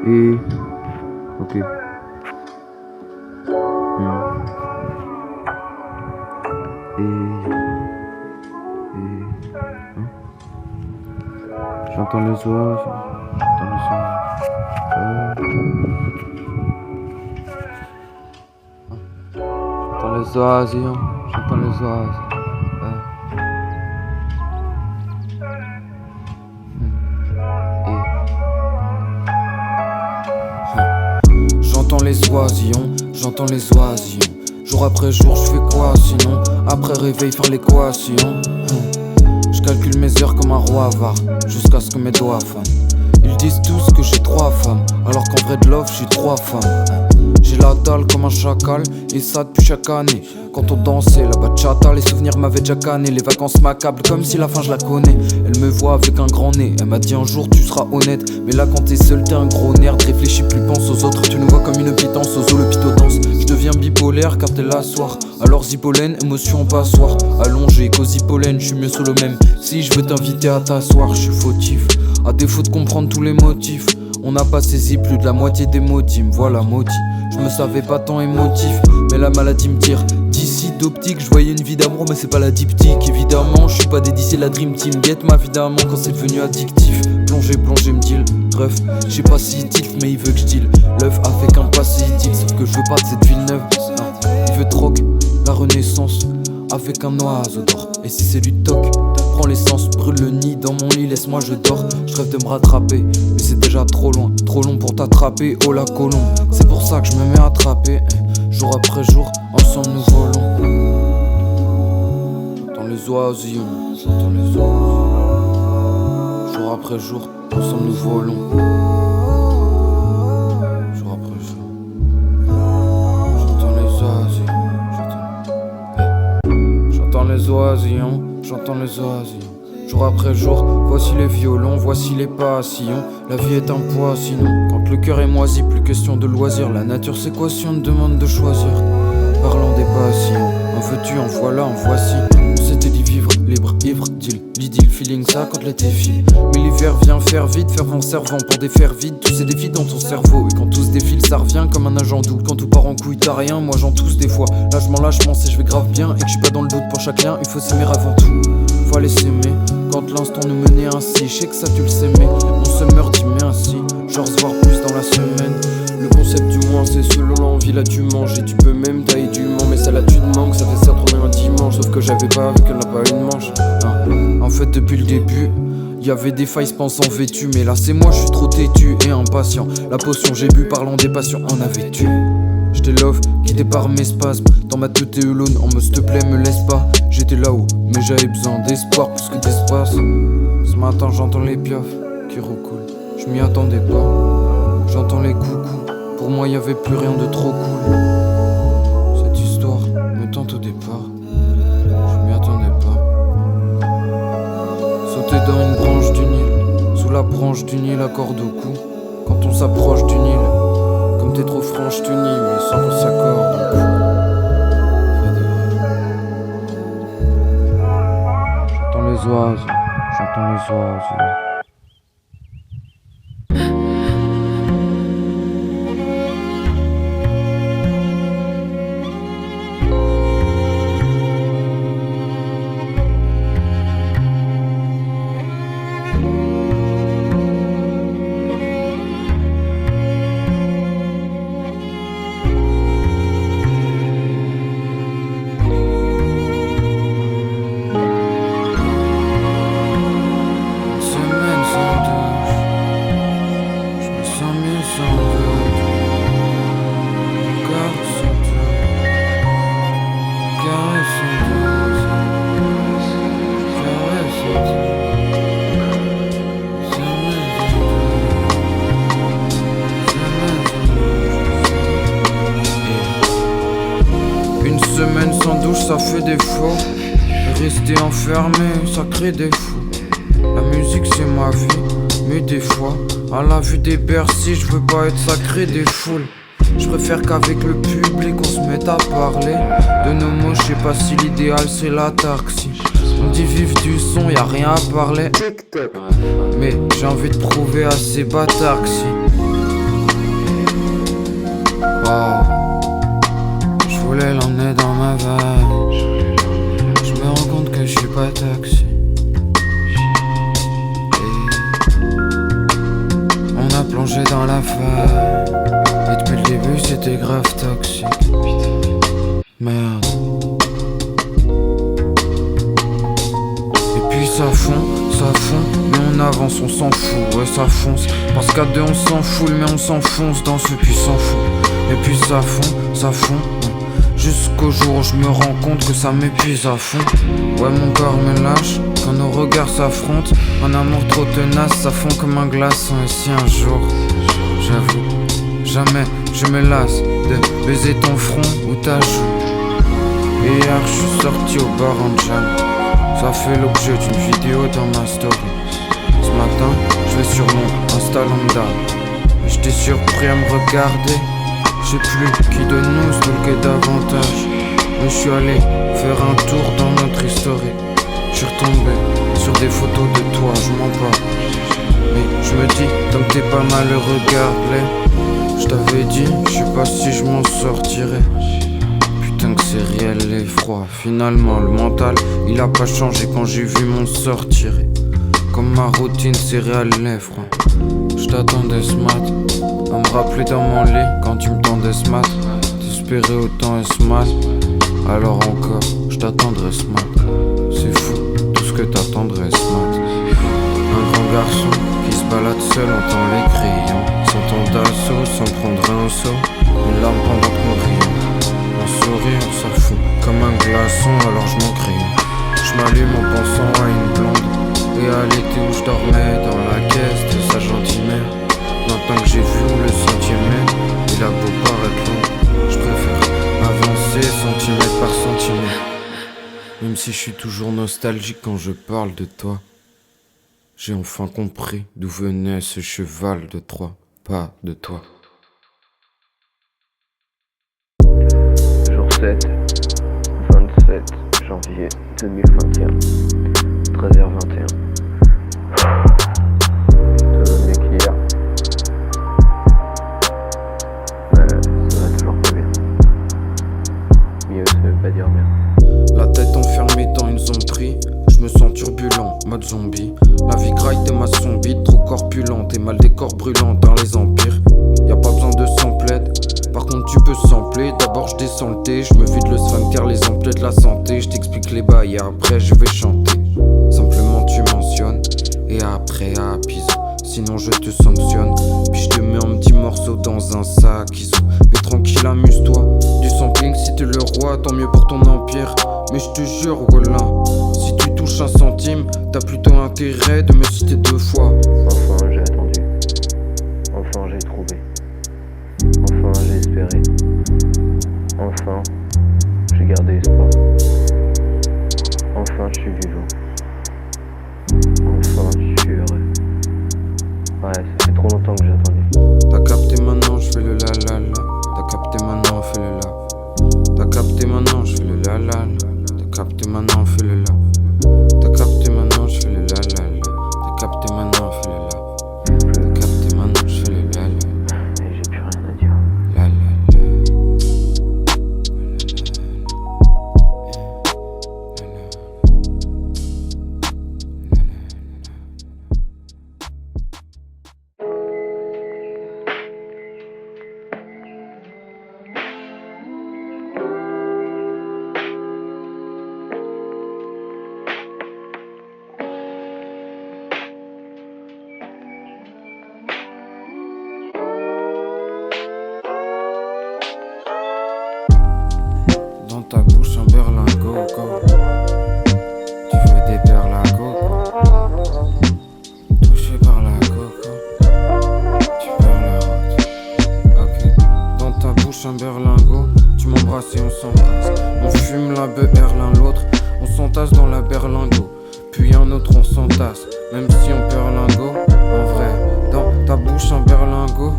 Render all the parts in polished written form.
Et ok. Et hein? J'entends les oiseaux, j'entends les oiseaux. J'entends les oiseaux. J'entends les oisillons, j'entends les oisillons. Jour après jour, je fais quoi sinon? Après réveil, faire l'équation. Je calcule mes heures comme un roi avare, jusqu'à ce que mes doigts fament. Ils disent tous que j'ai 3 femmes, alors qu'en vrai de love, j'ai 3 femmes. J'ai la dalle comme un chacal, et ça depuis chaque année. Quand on dansait la bachata, les souvenirs m'avaient déjà canné. Les vacances m'accablent comme si la fin je la connais. Elle me voit avec un grand nez, elle m'a dit un jour tu seras honnête. Mais là quand t'es seul t'es un gros nerd, réfléchis plus, pense aux autres. Tu nous vois comme une pitance, aux le pito danse. Je deviens bipolaire car t'es l'asseoir. Alors zipolène, émotion passoire. Allongé, cosy pollen, je suis mieux solo même. Si je veux t'inviter à t'asseoir, je suis fautif. À défaut de comprendre tous les motifs, on n'a pas saisi plus de la moitié des mots, me voilà maudit. Je me savais pas tant émotif, mais la maladie me tire. D'ici d'optique, je voyais une vie d'amour, mais c'est pas la diptyque. Évidemment, je suis pas dédié, c'est la dream team. Guette ma vie d'amant quand c'est devenu addictif. Plongé, me deal, ref. Je sais pas si tilt, mais il veut que je deal. L'œuf avec un passé idylle, sauf que je veux pas de cette ville neuve. Il veut troc, la renaissance, avec un oiseau d'or. Et si c'est du toc, prends l'essence, brûle le nid dans mon lit, laisse-moi je dors. Je rêve de me rattraper, mais c'est déjà trop loin, trop long pour t'attraper, oh la colombe. C'est pour ça que je me mets à attraper, jour après jour, ensemble nous volons. J'entends les oisillons, j'entends les oiseaux. Jour après jour, ensemble nous volons. Jour après jour, j'entends les oisillons, j'entends les oisillons, j'entends les oisillons. Jour après jour, voici les violons, voici les passions. La vie est un poids sinon, quand le cœur est moisi, plus question de loisir. La nature c'est quoi si on te demande de choisir? Parlons des passions, en veux-tu, en voilà, en voici. On s'était dit vivre, libre, ivre, deal, l'idylle, feeling ça quand l'été file. Mais l'hiver vient faire vite, fervent servant pour défaire vide tous ces défis dans ton cerveau. Et quand tout se défile, ça revient comme un agent doux. Quand tout part en couille, t'as rien, moi j'en tousse des fois. Là je m'en lâche, je sais je vais grave bien. Et que je suis pas dans le doute pour chaque lien, il faut s'aimer avant tout. Faut aller s'aimer, quand l'instant nous menait ainsi. Je sais que ça tu le sais mais on se meurt d'y mais ainsi. Genre se voir plus dans la semaine. Le concept du moins c'est selon l'envie, là tu manges. Et tu peux même tailler du mens, mais ça là tu te manques. Ça fait certes tourner un dimanche, sauf que j'avais pas vu qu'elle n'a pas une manche. En fait depuis le début y'avait des failles pensant vêtues. Mais là c'est moi, je suis trop têtu et impatient. La potion j'ai bu, parlant des passions, en avais-tu? J'étais love, guidé par mes spasmes. Dans ma tête et alone, en me s'il te plaît me laisse pas. J'étais là-haut, mais j'avais besoin d'espoir plus que d'espace. Ce matin j'entends les piafs qui recoulent, je m'y attendais pas. J'entends les coucous, pour moi y'avait plus rien de trop cool. Cette histoire me tente au départ, je m'y attendais pas. Sauter dans une branche du Nil, sous la branche du Nil, la corde au cou. Quand on s'approche du Nil, comme t'es trop franche tu nies, mais sans qu'on s'accorde. J'entends les oiseaux, j'entends les oiseaux. Semaine sans douche ça fait défaut. Rester enfermé ça crée des fous. La musique c'est ma vie, mais des fois à la vue des Bercy je veux pas être sacré des foules. Je préfère qu'avec le public on se mette à parler de nos mots, je sais pas si l'idéal c'est la taxi. On dit vive du son, y'a rien à parler. Mais j'ai envie de prouver à ces bâtards que si voulais l'emmener dans ma vague. Je me rends compte que je suis pas toxique. On a plongé dans la faille. Et depuis le début c'était grave toxique. Merde. Et puis ça fond, mais on avance, on s'en fout, ouais ça fonce. Parce qu'à deux on s'en fout, mais on s'enfonce dans ce puissant fou. Et puis ça fond, jusqu'au jour où je me rends compte que ça m'épuise à fond. Ouais mon corps me lâche, quand nos regards s'affrontent. Un amour trop tenace, ça fond comme un glaçon. Et si un jour, j'avoue, jamais je me lasse de baiser ton front ou ta joue. Et hier je suis sorti au bar en jam. Ça fait l'objet d'une vidéo dans ma story. Ce matin, je vais sur mon Insta lambda. Et j'étais surpris à me regarder. Je sais plus qui de nous se bloquait davantage. Mais je suis allé faire un tour dans notre historique. Je suis retombé sur des photos de toi, je mens pas. Mais je me dis, tant que t'es pas malheureux, garde-les. Je t'avais dit, je sais pas si je m'en sortirais. Putain que c'est réel et froid. Finalement le mental il a pas changé quand j'ai vu mon sort tirer. Comme ma routine céréale et froid. Je t'attendais ce mat, à me rappeler dans mon lit quand tu me tendais ce mat. T'espérais autant et ce mat. Alors encore, je t'attendrai ce mat. C'est fou tout ce que t'attendrais ce mat. Un grand garçon qui se balade seul entend les crayons. Sans temps d'assaut, sans prendre un saut. Une larme pendant que nous rions. Un sourire, ça fout comme un glaçon, alors je m'en crie. Je m'allume en pensant à une blonde. Et à l'été où je dormais dans la caisse de sa gentille mère. Maintenant que j'ai vu où le sentier mène, il a beau paraître long, je préfère avancer centimètre par centimètre. Même si je suis toujours nostalgique quand je parle de toi. J'ai enfin compris d'où venait ce cheval de Troie, pas de toi. Jour 7, 27 janvier 2021, 13h21. Ça va mieux qu'hier. Mais ça va toujours pas bien. Mieux, ça veut pas dire bien. La tête enfermée dans une zombie, je me sens turbulent, mode zombie. La vie graille de ma zombie, trop corpulente et mal des corps brûlants dans les empires. Y'a pas besoin de samplette, par contre tu peux sampler. D'abord je descends le thé, je me vide le sphincter, les emplettes de la santé. Je t'explique les bails et après je vais chanter. Simplement tu mentionnes, et après apise. Sinon je te sanctionne, puis je te mets un petit morceau dans un sac. Mais tranquille amuse-toi, du sampling si t'es le roi, tant mieux pour ton empire. Mais je te jure Rollin, si tu touches un centime, t'as plutôt intérêt de me citer deux fois. Enfin j'ai attendu. Enfin j'ai trouvé. Enfin j'ai espéré. Enfin j'ai gardé espoir. Enfin je suis vivant. Enfin je suis heureux. Ouais, ça fait trop longtemps que j'ai attendu. T'as capté maintenant, je fais le la la la. T'as capté maintenant, fais le la. T'as capté maintenant, je fais le la la la. T'as capté maintenant, fais le la. T'as capté maintenant, je fais le la la la. T'as capté maintenant, fais le la. T'as capté maintenant, je fais le la la. Et j'ai plus rien à dire. La la la. Dans ta bouche un berlingot, quoi. Tu veux des berlingots, quoi. Touché par la coco, tu perds la route. Ok. Dans ta bouche un berlingot, tu m'embrasses et on s'embrasse. On fume la BR l'un l'autre, on s'entasse dans la berlingot. Puis un autre on s'entasse, même si on perd lingot. En vrai, dans ta bouche un berlingot,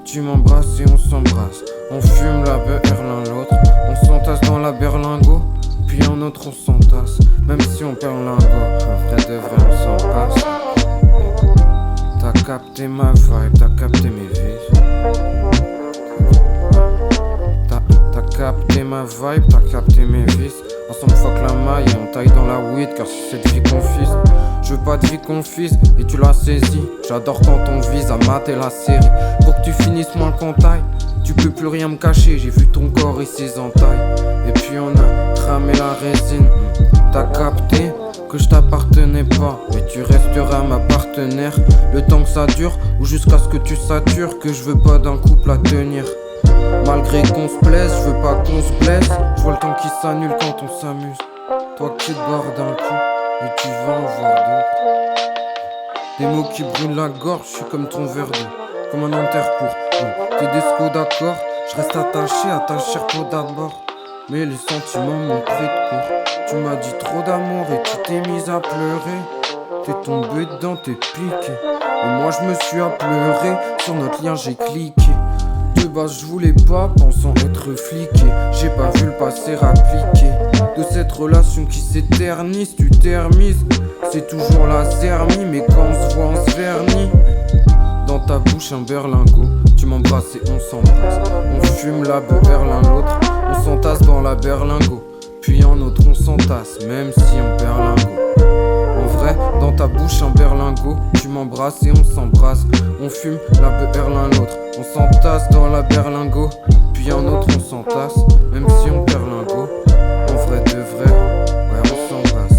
tu m'embrasses et on s'embrasse. On fume la BR l'un l'autre, on s'entasse dans la berlingot. Puis un autre on s'entasse, même si on perd lingot. En vrai de vrai on s'en passe. T'as capté ma vibe, t'as capté mes vies. T'as capté ma vibe, t'as capté mes vices. Ensemble fuck la maille et on taille dans la weed, car c'est cette vie qu'on fisse. Je veux pas de vie qu'on fisse et tu l'as saisi. J'adore quand on vise à mater la série. Pour que tu finisses moins qu'on taille, tu peux plus rien me cacher, j'ai vu ton corps et ses entailles. Et puis on a cramé la résine. T'as capté que je t'appartenais pas, mais tu resteras ma partenaire. Le temps que ça dure ou jusqu'à ce que tu satures, que je veux pas d'un couple à tenir. Malgré qu'on se blesse, je veux pas qu'on se blesse. Je vois le temps qui s'annule quand on s'amuse. Toi qui te barres d'un coup et tu vas en voir d'autres. Des mots qui brûlent la gorge, je suis comme ton verre d'eau, comme un intercours. T'es desco d'accord, je reste attaché à ta chair peau d'abord. Mais les sentiments m'ont pris de court. Tu m'as dit trop d'amour et tu t'es mise à pleurer. T'es tombé dedans, t'es piqué. Et moi je me suis à pleurer. Sur notre lien j'ai cliqué. De base je voulais pas, pensant être fliqué. J'ai pas vu le passé appliqué. De cette relation qui s'éternise, tu t'ermises. C'est toujours la zermie, mais quand on se voit on se vernit. Dans ta bouche un berlingot, tu m'embrasses et on s'embrasse. On fume la beurre l'un l'autre, on s'entasse dans la berlingot. Puis en autre on s'entasse, même si on berlingot. En vrai, dans ta bouche un berlingot, tu m'embrasses et on s'embrasse. On fume la beurre l'un l'autre, on s'entasse dans la berlingot. Puis en autre on s'entasse, même si on berlingot. En vrai de vrai, ouais on s'embrasse.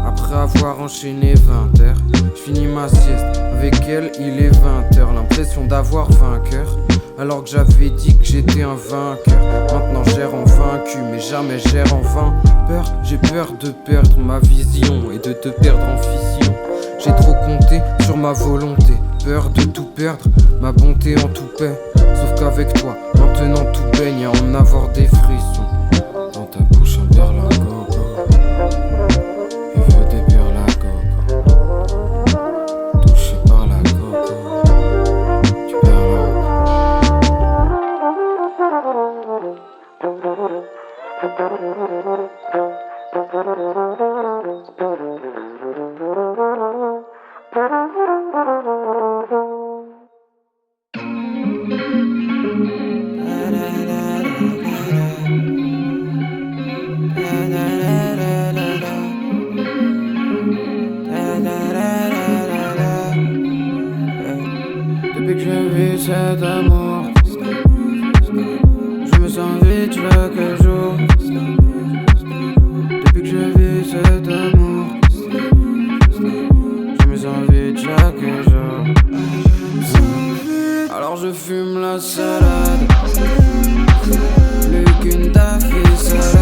Après avoir enchaîné 20 heures, je finis ma sieste. Avec elle, il est 20h. L'impression d'avoir vainqueur, alors que j'avais dit que j'étais un vainqueur. Maintenant j'erre en vaincu, mais jamais j'erre en vain. J'ai peur de perdre ma vision et de te perdre en fission. J'ai trop compté sur ma volonté, peur de tout perdre, ma bonté en tout paix. Sauf qu'avec toi, maintenant tout baigne à en avoir des frissons. Dans ta bouche un berlingot, il veut des berlingots. Touché par la coco, tu Depuis que je vis cet amour, je me sens vide chaque jour. Depuis que je vis cet amour, je me sens vide chaque jour. Alors je fume la salade, plus qu'une taffe et salade.